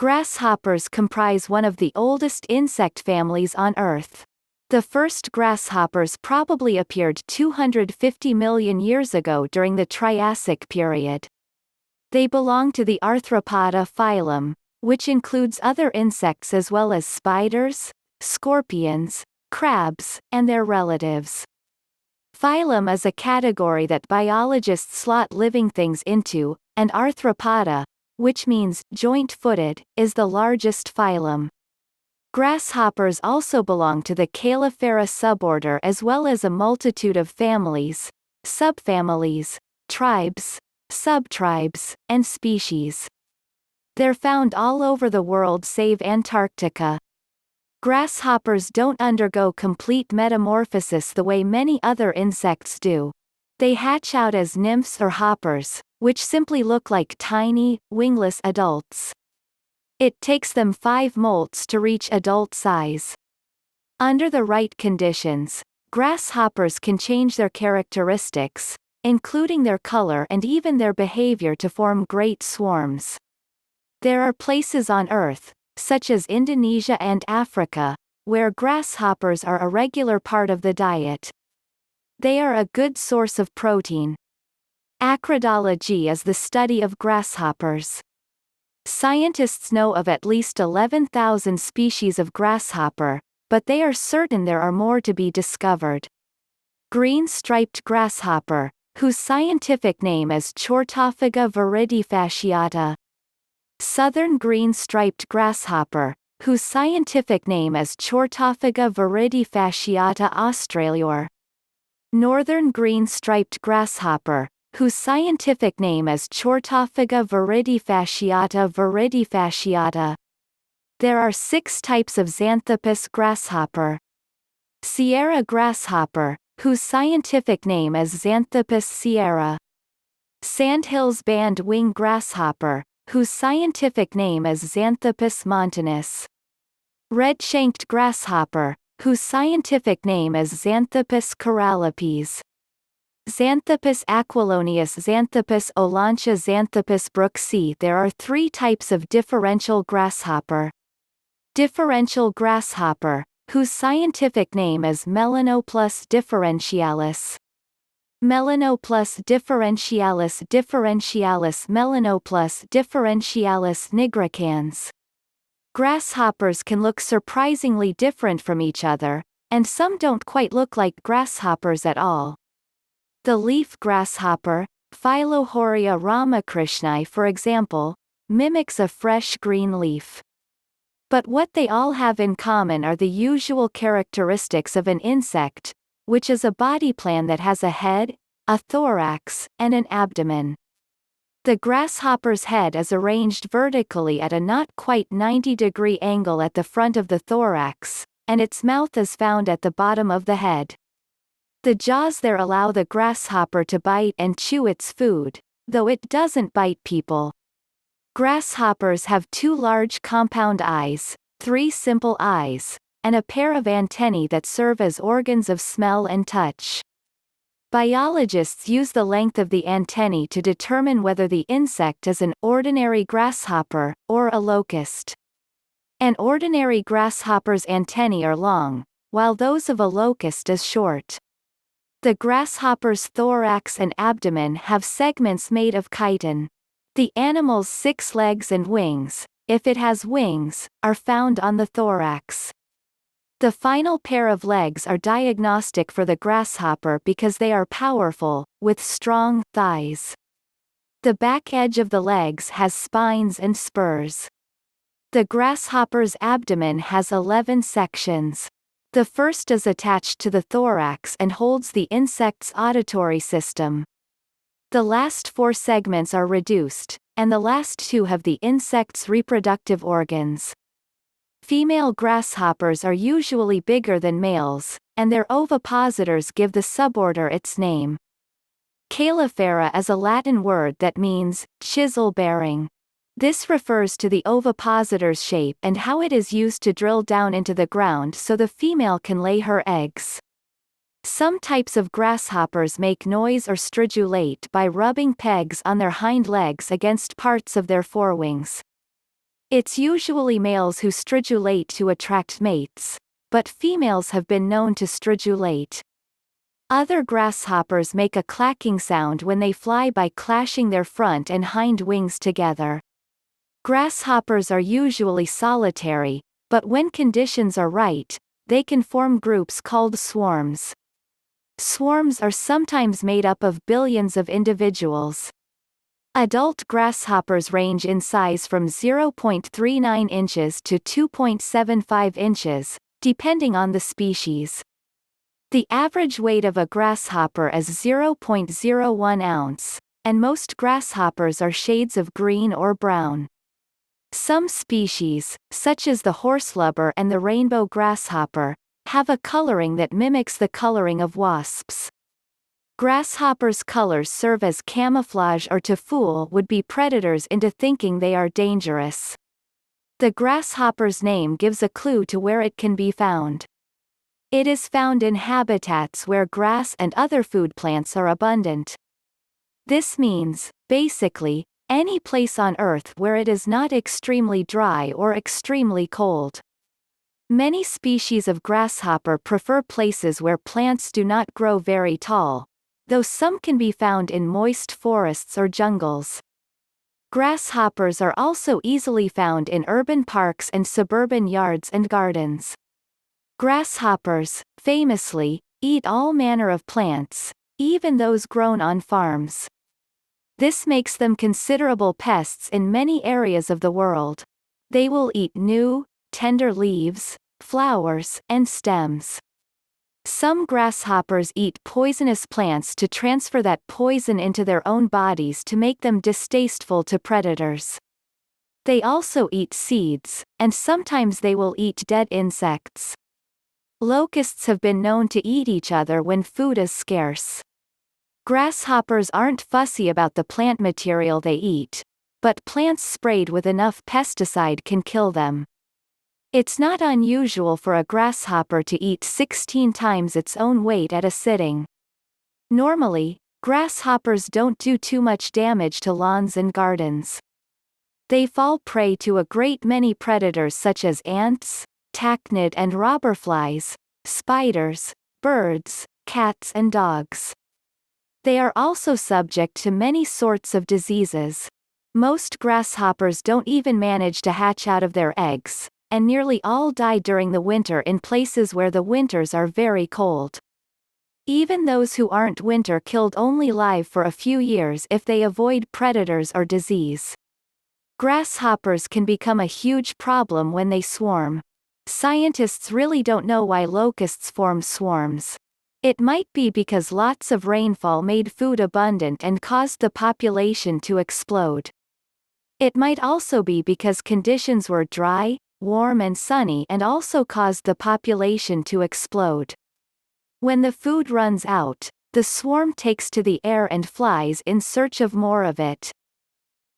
Grasshoppers comprise one of the oldest insect families on Earth. The first grasshoppers probably appeared 250 million years ago during the Triassic period. They belong to the Arthropoda phylum, which includes other insects as well as spiders, scorpions, crabs, and their relatives. Phylum is a category that biologists slot living things into, and Arthropoda, which means joint-footed, is the largest phylum. Grasshoppers also belong to the Caelifera suborder as well as a multitude of families, subfamilies, tribes, subtribes, and species. They're found all over the world save Antarctica. Grasshoppers don't undergo complete metamorphosis the way many other insects do. They hatch out as nymphs or hoppers, which simply look like tiny, wingless adults. It takes them 5 molts to reach adult size. Under the right conditions, grasshoppers can change their characteristics, including their color and even their behavior to form great swarms. There are places on Earth, such as Indonesia and Africa, where grasshoppers are a regular part of the diet. They are a good source of protein. Acridology is the study of grasshoppers. Scientists know of at least 11,000 species of grasshopper, but they are certain there are more to be discovered. Green-striped grasshopper, whose scientific name is Chortophaga viridifasciata. Southern green-striped grasshopper, whose scientific name is Chortophaga viridifasciata australior. Northern green-striped grasshopper, whose scientific name is Chortophaga viridifasciata. There are 6 types of xanthopus grasshopper. Sierra grasshopper, whose scientific name is Xanthopus sierra. Sandhills band wing grasshopper, whose scientific name is Xanthopus montanus. Red-shanked grasshopper, whose scientific name is Xanthopus corallipes. Xanthopus aquiloneus, Xanthopus olancha, Xanthopus brooksii. There are 3 types of differential grasshopper. Differential grasshopper, whose scientific name is Melanoplus differentialis. Melanoplus differentialis, Melanoplus differentialis nigricans. Grasshoppers can look surprisingly different from each other, and some don't quite look like grasshoppers at all. The leaf grasshopper, Philohoria ramakrishnae for example, mimics a fresh green leaf. But what they all have in common are the usual characteristics of an insect, which is a body plan that has a head, a thorax, and an abdomen. The grasshopper's head is arranged vertically at a not quite 90-degree angle at the front of the thorax, and its mouth is found at the bottom of the head. The jaws there allow the grasshopper to bite and chew its food, though it doesn't bite people. Grasshoppers have 2 large compound eyes, 3 simple eyes, and a pair of antennae that serve as organs of smell and touch. Biologists use the length of the antennae to determine whether the insect is an ordinary grasshopper or a locust. An ordinary grasshopper's antennae are long, while those of a locust is short. The grasshopper's thorax and abdomen have segments made of chitin. The animal's 6 legs and wings, if it has wings, are found on the thorax. The final pair of legs are diagnostic for the grasshopper because they are powerful, with strong thighs. The back edge of the legs has spines and spurs. The grasshopper's abdomen has 11 sections. The first is attached to the thorax and holds the insect's auditory system. The last 4 segments are reduced, and the last 2 have the insect's reproductive organs. Female grasshoppers are usually bigger than males, and their ovipositors give the suborder its name. Caelifera is a Latin word that means chisel-bearing. This refers to the ovipositor's shape and how it is used to drill down into the ground so the female can lay her eggs. Some types of grasshoppers make noise or stridulate by rubbing pegs on their hind legs against parts of their forewings. It's usually males who stridulate to attract mates, but females have been known to stridulate. Other grasshoppers make a clacking sound when they fly by clashing their front and hind wings together. Grasshoppers are usually solitary, but when conditions are right, they can form groups called swarms. Swarms are sometimes made up of billions of individuals. Adult grasshoppers range in size from 0.39 inches to 2.75 inches, depending on the species. The average weight of a grasshopper is 0.01 ounce, and most grasshoppers are shades of green or brown. Some species, such as the horselubber and the rainbow grasshopper, have a coloring that mimics the coloring of wasps. Grasshoppers' colors serve as camouflage or to fool would-be predators into thinking they are dangerous. The grasshopper's name gives a clue to where it can be found. It is found in habitats where grass and other food plants are abundant. This means, basically, any place on Earth where it is not extremely dry or extremely cold. Many species of grasshopper prefer places where plants do not grow very tall, though some can be found in moist forests or jungles. Grasshoppers are also easily found in urban parks and suburban yards and gardens. Grasshoppers, famously, eat all manner of plants, even those grown on farms. This makes them considerable pests in many areas of the world. They will eat new, tender leaves, flowers, and stems. Some grasshoppers eat poisonous plants to transfer that poison into their own bodies to make them distasteful to predators. They also eat seeds, and sometimes they will eat dead insects. Locusts have been known to eat each other when food is scarce. Grasshoppers aren't fussy about the plant material they eat, but plants sprayed with enough pesticide can kill them. It's not unusual for a grasshopper to eat 16 times its own weight at a sitting. Normally, grasshoppers don't do too much damage to lawns and gardens. They fall prey to a great many predators such as ants, tachnid and robberflies, spiders, birds, cats and dogs. They are also subject to many sorts of diseases. Most grasshoppers don't even manage to hatch out of their eggs, and nearly all die during the winter in places where the winters are very cold. Even those who aren't winter-killed only live for a few years if they avoid predators or disease. Grasshoppers can become a huge problem when they swarm. Scientists really don't know why locusts form swarms. It might be because lots of rainfall made food abundant and caused the population to explode. It might also be because conditions were dry, warm and sunny and also caused the population to explode. When the food runs out, the swarm takes to the air and flies in search of more of it.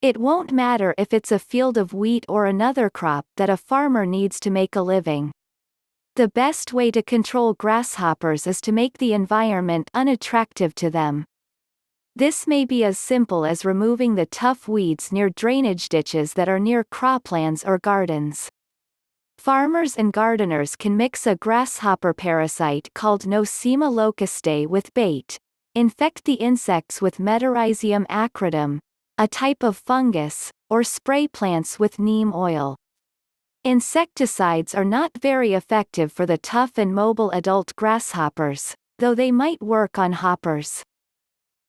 It won't matter if it's a field of wheat or another crop that a farmer needs to make a living. The best way to control grasshoppers is to make the environment unattractive to them. This may be as simple as removing the tough weeds near drainage ditches that are near croplands or gardens. Farmers and gardeners can mix a grasshopper parasite called Nosema locustae with bait, infect the insects with Metarhizium acridum, a type of fungus, or spray plants with neem oil. Insecticides are not very effective for the tough and mobile adult grasshoppers, though they might work on hoppers.